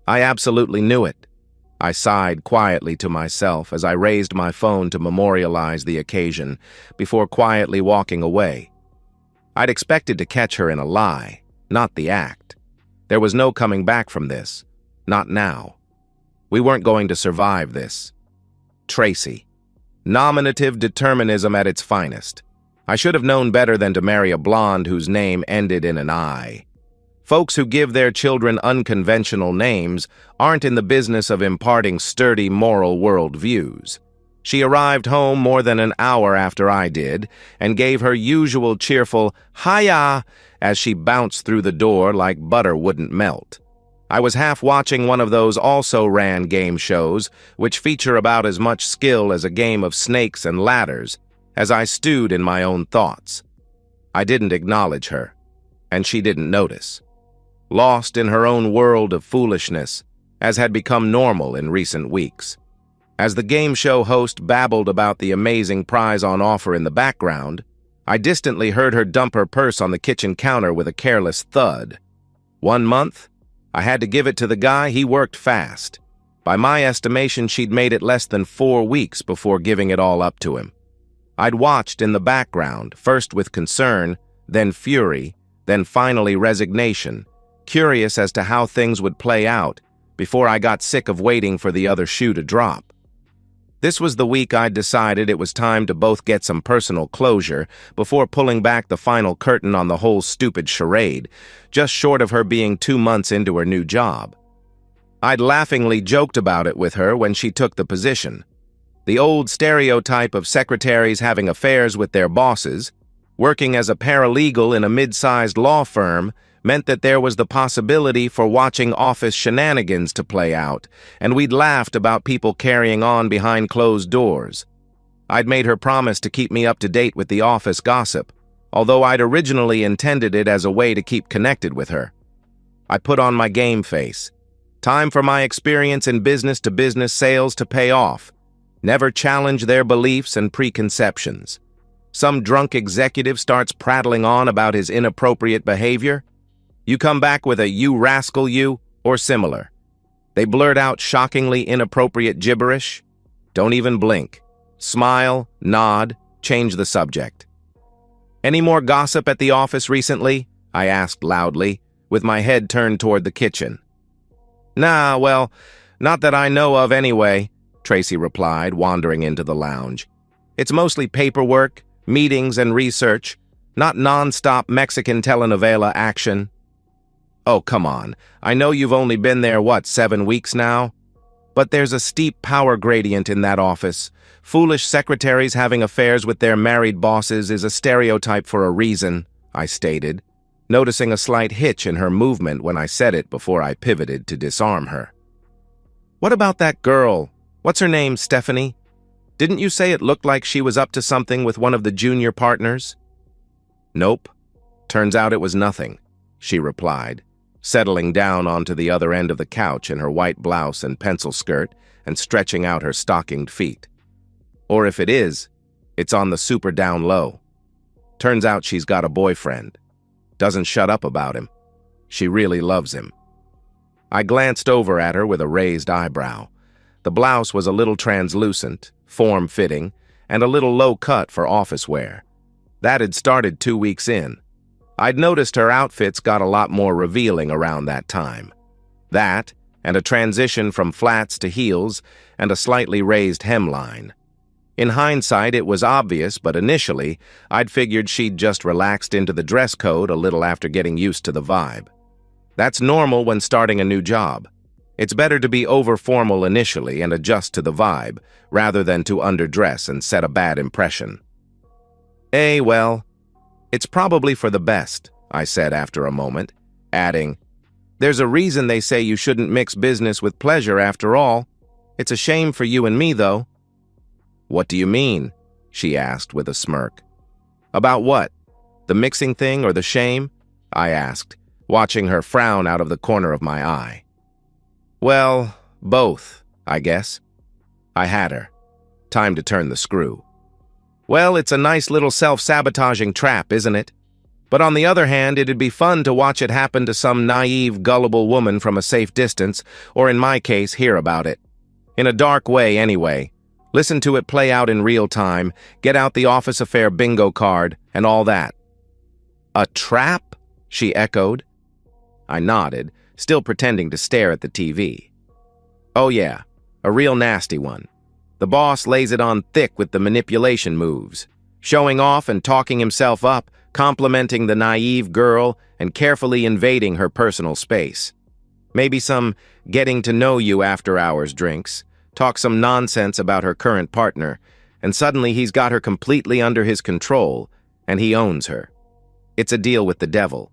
I absolutely knew it. I sighed quietly to myself as I raised my phone to memorialize the occasion before quietly walking away. I'd expected to catch her in a lie, not the act. There was no coming back from this. Not now. We weren't going to survive this. Tracy. Nominative determinism at its finest. I should have known better than to marry a blonde whose name ended in an I. Folks who give their children unconventional names aren't in the business of imparting sturdy moral worldviews. She arrived home more than an hour after I did and gave her usual cheerful "Hiya" as she bounced through the door like butter wouldn't melt. I was half watching one of those also-ran game shows which feature about as much skill as a game of snakes and ladders as I stewed in my own thoughts. I didn't acknowledge her, and she didn't notice. Lost in her own world of foolishness, as had become normal in recent weeks. As the game show host babbled about the amazing prize on offer in the background, I distantly heard her dump her purse on the kitchen counter with a careless thud. 1 month? I had to give it to the guy. He worked fast. By my estimation, she'd made it less than 4 weeks before giving it all up to him. I'd watched in the background, first with concern, then fury, then finally resignation, curious as to how things would play out before I got sick of waiting for the other shoe to drop. This was the week I'd decided it was time to both get some personal closure before pulling back the final curtain on the whole stupid charade, just short of her being 2 months into her new job. I'd laughingly joked about it with her when she took the position. The old stereotype of secretaries having affairs with their bosses, working as a paralegal in a mid-sized law firm, meant that there was the possibility for watching office shenanigans to play out, and we'd laughed about people carrying on behind closed doors. I'd made her promise to keep me up to date with the office gossip, although I'd originally intended it as a way to keep connected with her. I put on my game face. Time for my experience in business-to-business sales to pay off. Never challenge their beliefs and preconceptions. Some drunk executive starts prattling on about his inappropriate behavior. You come back with a "you rascal you" or similar. They blurt out shockingly inappropriate gibberish. Don't even blink. Smile, nod, change the subject. Any more gossip at the office recently? I asked loudly, with my head turned toward the kitchen. Nah, well, not that I know of anyway, Tracy replied, wandering into the lounge. It's mostly paperwork, meetings, and research, not non-stop Mexican telenovela action. Oh, come on. I know you've only been there, 7 weeks now? But there's a steep power gradient in that office. Foolish secretaries having affairs with their married bosses is a stereotype for a reason, I stated, noticing a slight hitch in her movement when I said it before I pivoted to disarm her. What about that girl? What's her name, Stephanie? Didn't you say it looked like she was up to something with one of the junior partners? Nope. Turns out it was nothing, she replied, settling down onto the other end of the couch in her white blouse and pencil skirt and stretching out her stockinged feet. Or if it is, it's on the super down low. Turns out she's got a boyfriend. Doesn't shut up about him. She really loves him. I glanced over at her with a raised eyebrow. The blouse was a little translucent, form-fitting, and a little low-cut for office wear. That had started 2 weeks in. I'd noticed her outfits got a lot more revealing around that time. That, and a transition from flats to heels, and a slightly raised hemline. In hindsight, it was obvious, but initially, I'd figured she'd just relaxed into the dress code a little after getting used to the vibe. That's normal when starting a new job. It's better to be over-formal initially and adjust to the vibe, rather than to underdress and set a bad impression. Well, it's probably for the best, I said after a moment, adding, there's a reason they say you shouldn't mix business with pleasure after all. It's a shame for you and me, though. What do you mean? She asked with a smirk. About what? The mixing thing or the shame? I asked, watching her frown out of the corner of my eye. Well, both, I guess. I had her. Time to turn the screw. Well, it's a nice little self-sabotaging trap, isn't it? But on the other hand, it'd be fun to watch it happen to some naive, gullible woman from a safe distance, or in my case, hear about it. In a dark way, anyway. Listen to it play out in real time, get out the office affair bingo card, and all that. A trap? She echoed. I nodded, still pretending to stare at the TV. Oh yeah, a real nasty one. The boss lays it on thick with the manipulation moves, showing off and talking himself up, complimenting the naive girl and carefully invading her personal space. Maybe some getting-to-know-you after-hours drinks, talk some nonsense about her current partner, and suddenly he's got her completely under his control, and he owns her. It's a deal with the devil.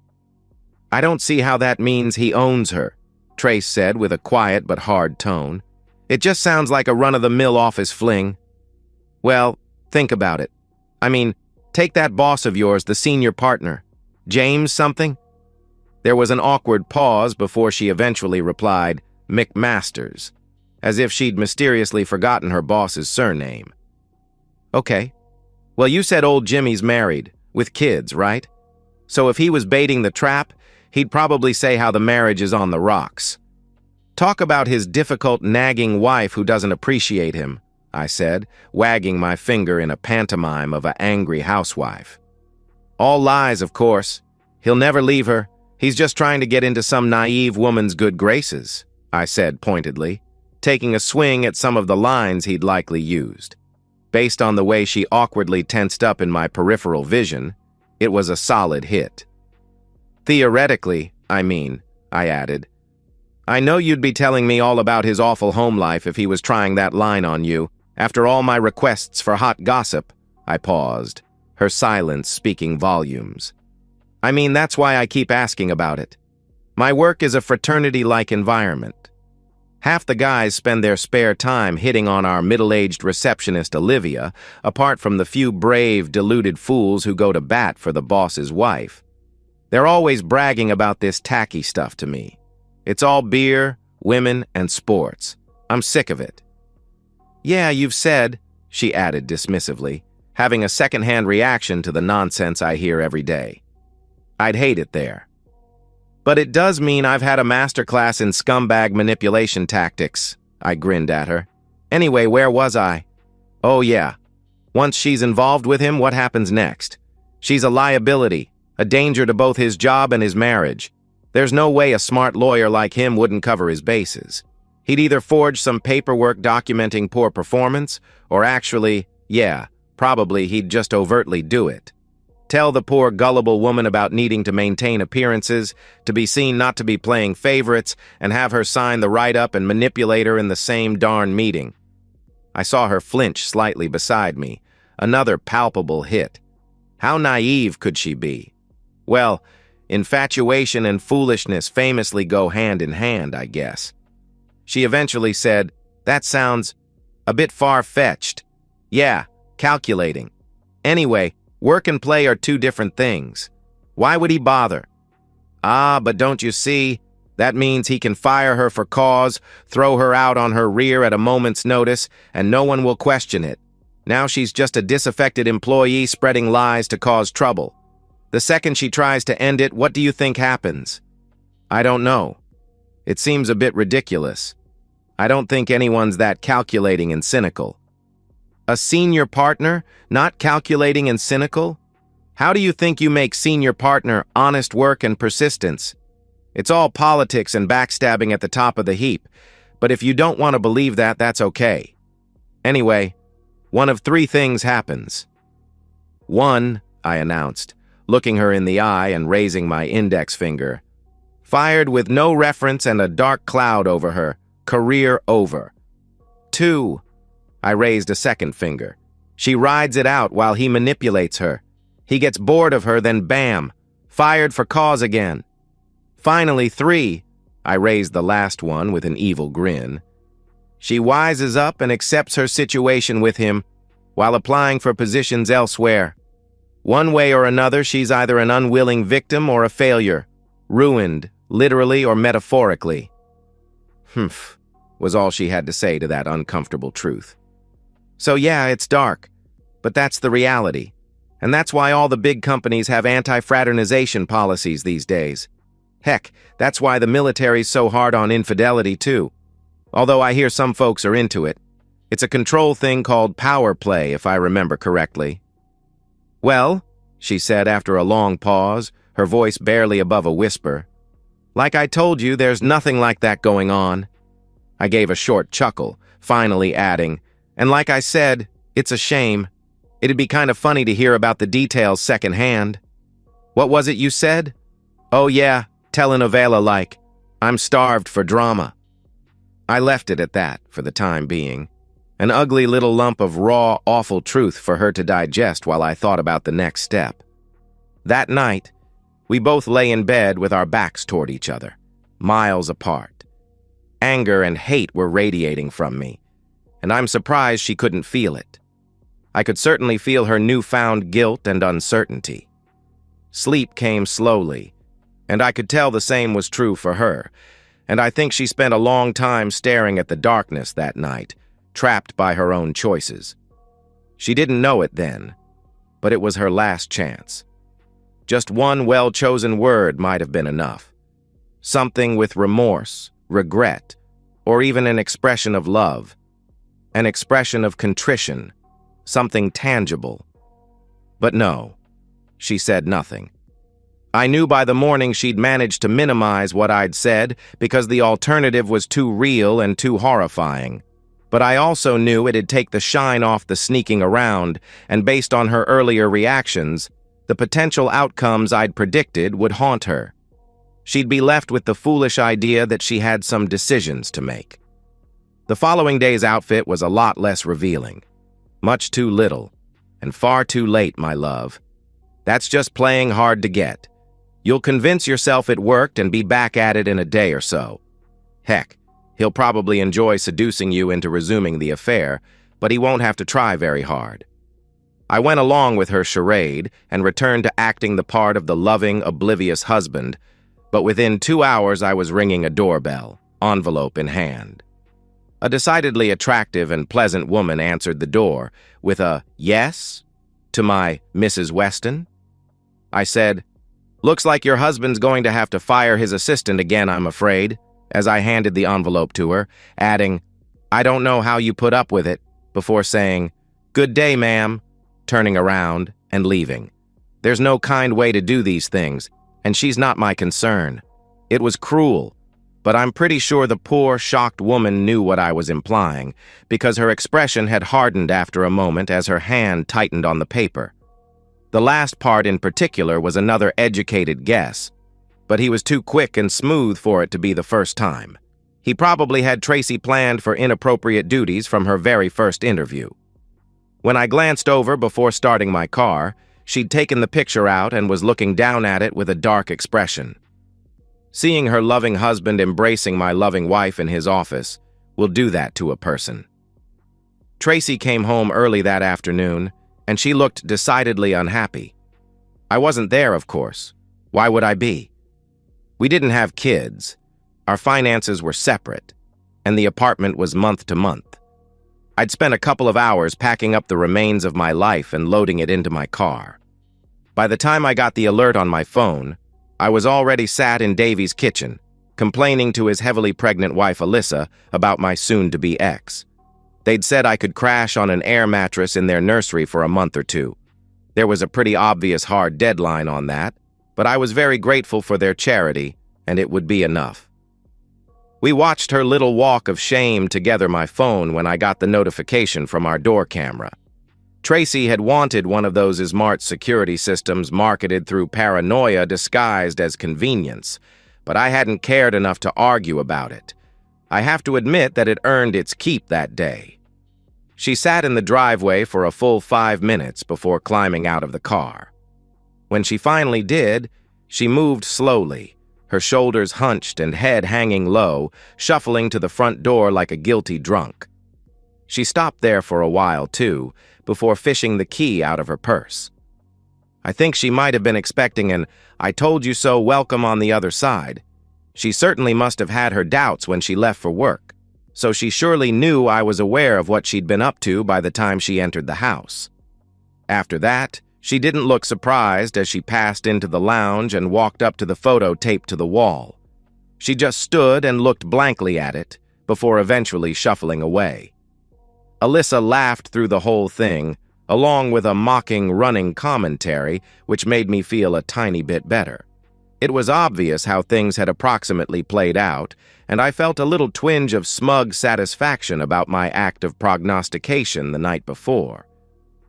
I don't see how that means he owns her, Trace said with a quiet but hard tone. It just sounds like a run-of-the-mill office fling. Well, think about it. I mean, take that boss of yours, the senior partner. James something? There was an awkward pause before she eventually replied, McMasters, as if she'd mysteriously forgotten her boss's surname. Okay. Well, you said old Jimmy's married, with kids, right? So if he was baiting the trap, he'd probably say how the marriage is on the rocks. Talk about his difficult, nagging wife who doesn't appreciate him, I said, wagging my finger in a pantomime of an angry housewife. All lies, of course. He'll never leave her. He's just trying to get into some naive woman's good graces, I said pointedly, taking a swing at some of the lines he'd likely used. Based on the way she awkwardly tensed up in my peripheral vision, it was a solid hit. Theoretically, I mean, I added. I know you'd be telling me all about his awful home life if he was trying that line on you. After all my requests for hot gossip, I paused, her silence speaking volumes. I mean, that's why I keep asking about it. My work is a fraternity-like environment. Half the guys spend their spare time hitting on our middle-aged receptionist Olivia, apart from the few brave, deluded fools who go to bat for the boss's wife. They're always bragging about this tacky stuff to me. It's all beer, women, and sports. I'm sick of it. Yeah, you've said, she added dismissively, having a second-hand reaction to the nonsense I hear every day. I'd hate it there. But it does mean I've had a masterclass in scumbag manipulation tactics, I grinned at her. Anyway, where was I? Oh yeah. Once she's involved with him, what happens next? She's a liability, a danger to both his job and his marriage. There's no way a smart lawyer like him wouldn't cover his bases. He'd either forge some paperwork documenting poor performance, or actually, yeah, probably he'd just overtly do it. Tell the poor gullible woman about needing to maintain appearances, to be seen not to be playing favorites, and have her sign the write-up and manipulate her in the same darn meeting. I saw her flinch slightly beside me, another palpable hit. How naive could she be? Well, infatuation and foolishness famously go hand in hand, I guess. She eventually said, that sounds a bit far-fetched. Yeah, calculating. Anyway, work and play are two different things. Why would he bother? Ah, but don't you see? That means he can fire her for cause, throw her out on her rear at a moment's notice, and no one will question it. Now she's just a disaffected employee spreading lies to cause trouble. The second she tries to end it, what do you think happens? I don't know. It seems a bit ridiculous. I don't think anyone's that calculating and cynical. A senior partner, not calculating and cynical? How do you think you make senior partner honest work and persistence? It's all politics and backstabbing at the top of the heap, but if you don't want to believe that, that's okay. Anyway, one of three things happens. 1, I announced, looking her in the eye and raising my index finger. Fired with no reference and a dark cloud over her. Career over. 2, I raised a second finger. She rides it out while he manipulates her. He gets bored of her, then bam, fired for cause again. Finally, 3, I raised the last one with an evil grin. She wises up and accepts her situation with him while applying for positions elsewhere. One way or another, she's either an unwilling victim or a failure, ruined, literally or metaphorically. Humph, was all she had to say to that uncomfortable truth. So yeah, it's dark, but that's the reality. And that's why all the big companies have anti-fraternization policies these days. Heck, that's why the military's so hard on infidelity too. Although I hear some folks are into it. It's a control thing called power play, if I remember correctly. Well, she said after a long pause, her voice barely above a whisper. Like I told you, there's nothing like that going on. I gave a short chuckle, finally adding, and like I said, it's a shame. It'd be kind of funny to hear about the details secondhand. What was it you said? Oh yeah, telenovela-like. I'm starved for drama. I left it at that for the time being. An ugly little lump of raw, awful truth for her to digest while I thought about the next step. That night, we both lay in bed with our backs toward each other, miles apart. Anger and hate were radiating from me, and I'm surprised she couldn't feel it. I could certainly feel her newfound guilt and uncertainty. Sleep came slowly, and I could tell the same was true for her, and I think she spent a long time staring at the darkness that night, trapped by her own choices. She didn't know it then, but it was her last chance. Just one well-chosen word might have been enough. Something with remorse, regret, or even an expression of love. An expression of contrition, something tangible. But no, she said nothing. I knew by the morning she'd managed to minimize what I'd said because the alternative was too real and too horrifying. But I also knew it'd take the shine off the sneaking around, and based on her earlier reactions, the potential outcomes I'd predicted would haunt her. She'd be left with the foolish idea that she had some decisions to make. The following day's outfit was a lot less revealing. Much too little, and far too late, my love. That's just playing hard to get. You'll convince yourself it worked and be back at it in a day or so. Heck, he'll probably enjoy seducing you into resuming the affair, but he won't have to try very hard. I went along with her charade and returned to acting the part of the loving, oblivious husband, but within 2 hours I was ringing a doorbell, envelope in hand. A decidedly attractive and pleasant woman answered the door with a yes to my Mrs. Weston. I said, "Looks like your husband's going to have to fire his assistant again, I'm afraid," as I handed the envelope to her, adding, "I don't know how you put up with it," before saying, "Good day, ma'am," turning around and leaving. There's no kind way to do these things, and she's not my concern. It was cruel, but I'm pretty sure the poor, shocked woman knew what I was implying, because her expression had hardened after a moment as her hand tightened on the paper. The last part in particular was another educated guess, but he was too quick and smooth for it to be the first time. He probably had Tracy planned for inappropriate duties from her very first interview. When I glanced over before starting my car, she'd taken the picture out and was looking down at it with a dark expression. Seeing her loving husband embracing my loving wife in his office will do that to a person. Tracy came home early that afternoon, and she looked decidedly unhappy. I wasn't there, of course. Why would I be? We didn't have kids. Our finances were separate, and the apartment was month to month. I'd spent a couple of hours packing up the remains of my life and loading it into my car. By the time I got the alert on my phone, I was already sat in Davy's kitchen, complaining to his heavily pregnant wife Alyssa about my soon-to-be ex. They'd said I could crash on an air mattress in their nursery for a month or two. There was a pretty obvious hard deadline on that, but I was very grateful for their charity, and it would be enough. We watched her little walk of shame together my phone when I got the notification from our door camera. Tracy had wanted one of those smart security systems marketed through paranoia disguised as convenience, but I hadn't cared enough to argue about it. I have to admit that it earned its keep that day. She sat in the driveway for a full 5 minutes before climbing out of the car. When she finally did, she moved slowly, her shoulders hunched and head hanging low, shuffling to the front door like a guilty drunk. She stopped there for a while, too, before fishing the key out of her purse. I think she might have been expecting an "I told you so" welcome on the other side. She certainly must have had her doubts when she left for work, so she surely knew I was aware of what she'd been up to by the time she entered the house. After that, She didn't look surprised as she passed into the lounge and walked up to the photo taped to the wall. She just stood and looked blankly at it, before eventually shuffling away. Alyssa laughed through the whole thing, along with a mocking running commentary, which made me feel a tiny bit better. It was obvious how things had approximately played out, and I felt a little twinge of smug satisfaction about my act of prognostication the night before.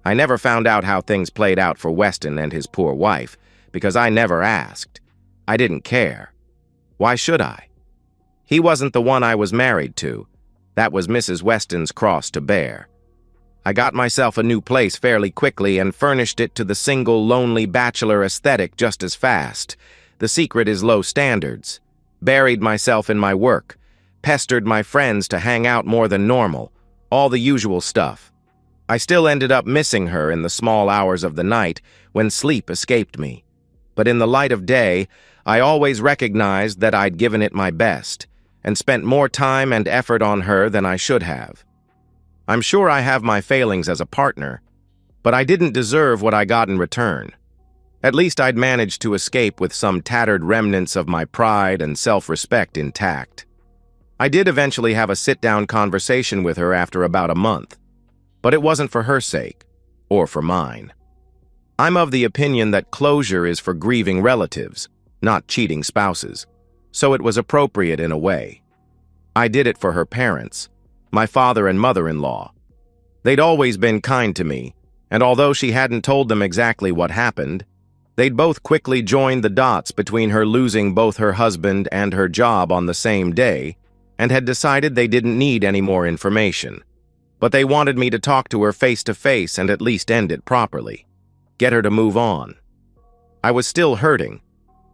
I never found out how things played out for Weston and his poor wife, because I never asked. I didn't care. Why should I? He wasn't the one I was married to. That was Mrs. Weston's cross to bear. I got myself a new place fairly quickly and furnished it to the single, lonely bachelor aesthetic just as fast. The secret is low standards. Buried myself in my work. Pestered my friends to hang out more than normal. All the usual stuff. I still ended up missing her in the small hours of the night when sleep escaped me. But in the light of day, I always recognized that I'd given it my best and spent more time and effort on her than I should have. I'm sure I have my failings as a partner, but I didn't deserve what I got in return. At least I'd managed to escape with some tattered remnants of my pride and self-respect intact. I did eventually have a sit-down conversation with her after about a month, but it wasn't for her sake, or for mine. I'm of the opinion that closure is for grieving relatives, not cheating spouses, so it was appropriate in a way. I did it for her parents, my father and mother-in-law. They'd always been kind to me, and although she hadn't told them exactly what happened, they'd both quickly joined the dots between her losing both her husband and her job on the same day, and had decided they didn't need any more information. But they wanted me to talk to her face-to-face and at least end it properly. Get her to move on. I was still hurting,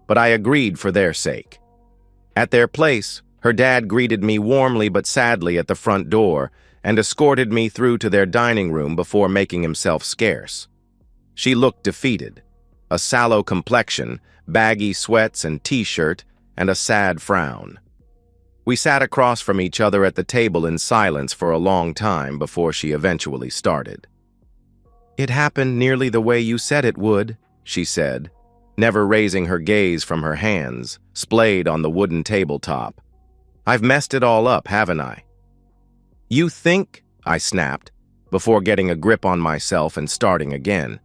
but I agreed for their sake. At their place, her dad greeted me warmly but sadly at the front door and escorted me through to their dining room before making himself scarce. She looked defeated. A sallow complexion, baggy sweats and t-shirt, and a sad frown. We sat across from each other at the table in silence for a long time before she eventually started. "It happened nearly the way you said it would," she said, never raising her gaze from her hands, splayed on the wooden tabletop. "I've messed it all up, haven't I?" "You think?" I snapped, before getting a grip on myself and starting again.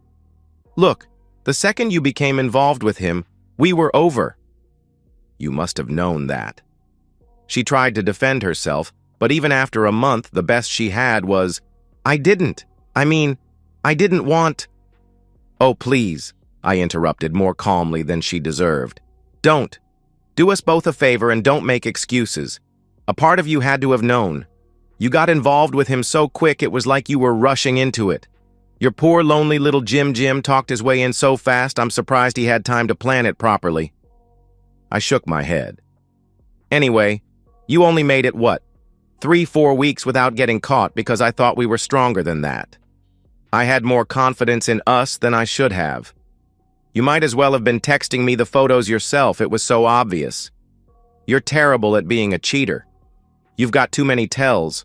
"Look, the second you became involved with him, we were over." "You must have known that." She tried to defend herself, but even after a month, the best she had was, I didn't want—" "Oh, please," I interrupted more calmly than she deserved. "Don't. Do us both a favor and don't make excuses. A part of you had to have known. You got involved with him so quick it was like you were rushing into it. Your poor lonely little Jim talked his way in so fast I'm surprised he had time to plan it properly." I shook my head. "Anyway, you only made it, what, 3-4 weeks without getting caught because I thought we were stronger than that. I had more confidence in us than I should have. You might as well have been texting me the photos yourself, it was so obvious. You're terrible at being a cheater. You've got too many tells.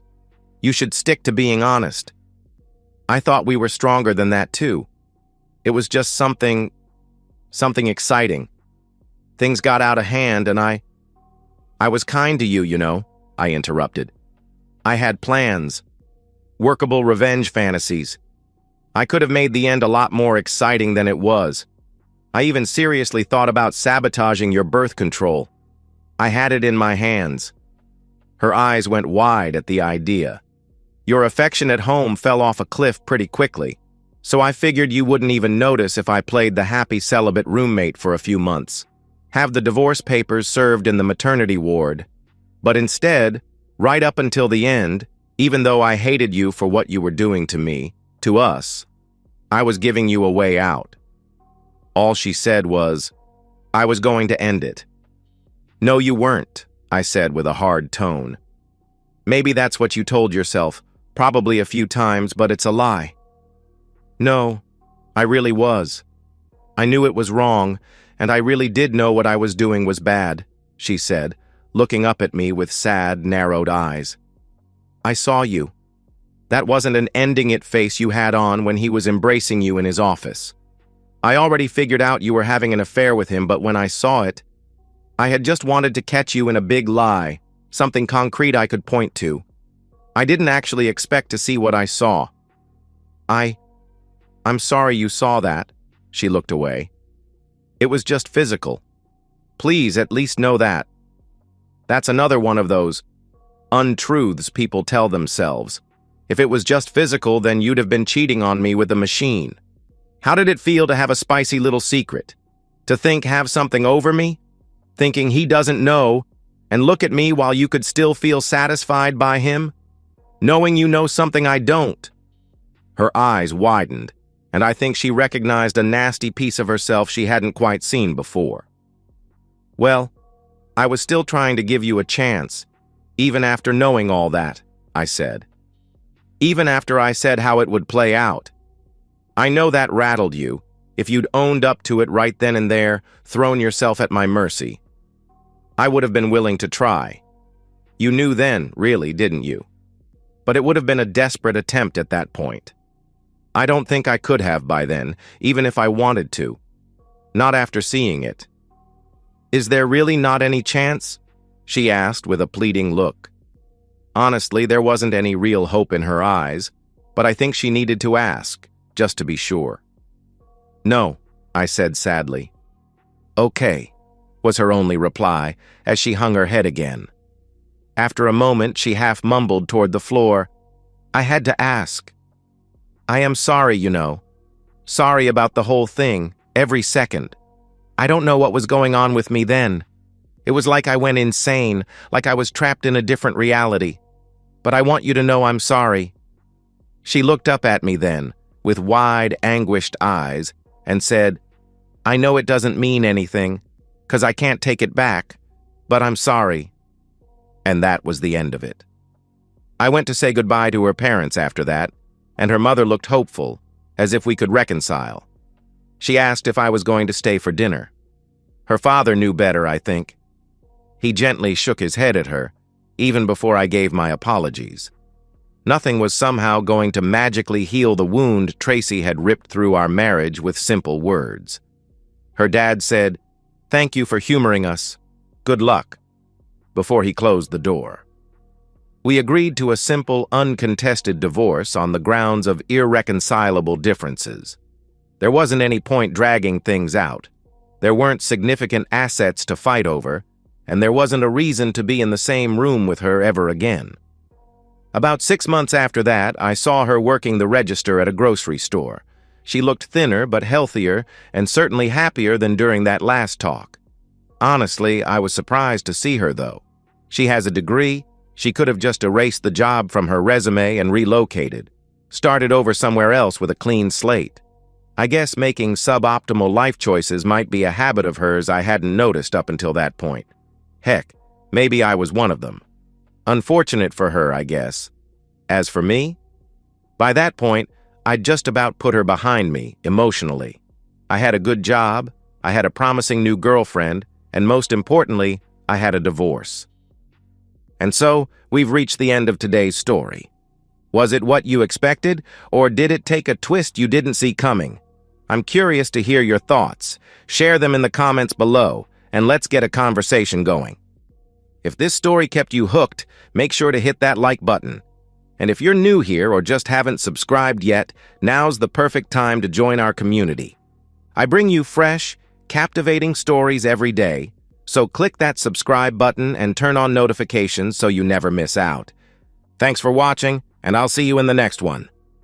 You should stick to being honest. I thought we were stronger than that too. It was just something exciting. Things got out of hand and I was kind to you, you know," I interrupted. "I had plans. Workable revenge fantasies. I could have made the end a lot more exciting than it was. I even seriously thought about sabotaging your birth control. I had it in my hands." Her eyes went wide at the idea. "Your affection at home fell off a cliff pretty quickly, so I figured you wouldn't even notice if I played the happy celibate roommate for a few months. Have the divorce papers served in the maternity ward. But instead, right up until the end, even though I hated you for what you were doing to me, to us, I was giving you a way out." All she said was, "I was going to end it." "No, you weren't," I said with a hard tone. "Maybe that's what you told yourself, probably a few times, but it's a lie." "No, I really was. I knew it was wrong, and I really did know what I was doing was bad," she said, looking up at me with sad, narrowed eyes. "I saw you. That wasn't an ending it face you had on when he was embracing you in his office. I already figured out you were having an affair with him, but when I saw it, I had just wanted to catch you in a big lie, something concrete I could point to. I didn't actually expect to see what I saw. I'm sorry you saw that." She looked away. "It was just physical. Please at least know that. That's another one of those untruths people tell themselves. If it was just physical, then you'd have been cheating on me with a machine. How did it feel to have a spicy little secret? To have something over me? Thinking he doesn't know, and look at me while you could still feel satisfied by him? Knowing you know something I don't." Her eyes widened, and I think she recognized a nasty piece of herself she hadn't quite seen before. "Well, I was still trying to give you a chance, even after knowing all that," I said. "Even after I said how it would play out. I know that rattled you, if you'd owned up to it right then and there, thrown yourself at my mercy. I would have been willing to try. You knew then, really, didn't you? But it would have been a desperate attempt at that point. I don't think I could have by then, even if I wanted to. Not after seeing it." "Is there really not any chance?" she asked with a pleading look. Honestly, there wasn't any real hope in her eyes, but I think she needed to ask, just to be sure. "No," I said sadly. "Okay," was her only reply as she hung her head again. After a moment, she half mumbled toward the floor, "I had to ask. I am sorry, you know. Sorry about the whole thing, every second. I don't know what was going on with me then. It was like I went insane, like I was trapped in a different reality. But I want you to know I'm sorry." She looked up at me then, with wide, anguished eyes, and said, "I know it doesn't mean anything, 'cause I can't take it back, but I'm sorry." And that was the end of it. I went to say goodbye to her parents after that, and her mother looked hopeful, as if we could reconcile. She asked if I was going to stay for dinner. Her father knew better, I think. He gently shook his head at her, even before I gave my apologies. Nothing was somehow going to magically heal the wound Tracy had ripped through our marriage with simple words. Her dad said, "Thank you for humoring us. Good luck," before he closed the door. We agreed to a simple, uncontested divorce on the grounds of irreconcilable differences. There wasn't any point dragging things out. There weren't significant assets to fight over, and there wasn't a reason to be in the same room with her ever again. About 6 months after that, I saw her working the register at a grocery store. She looked thinner but healthier, and certainly happier than during that last talk. Honestly, I was surprised to see her, though. She has a degree. She could have just erased the job from her resume and relocated, started over somewhere else with a clean slate. I guess making suboptimal life choices might be a habit of hers I hadn't noticed up until that point. Heck, maybe I was one of them. Unfortunate for her, I guess. As for me, by that point, I'd just about put her behind me, emotionally. I had a good job, I had a promising new girlfriend, and most importantly, I had a divorce. And so, we've reached the end of today's story. Was it what you expected, or did it take a twist you didn't see coming? I'm curious to hear your thoughts. Share them in the comments below, and let's get a conversation going. If this story kept you hooked, make sure to hit that like button. And if you're new here or just haven't subscribed yet, now's the perfect time to join our community. I bring you fresh, captivating stories every day, so click that subscribe button and turn on notifications so you never miss out. Thanks for watching, and I'll see you in the next one.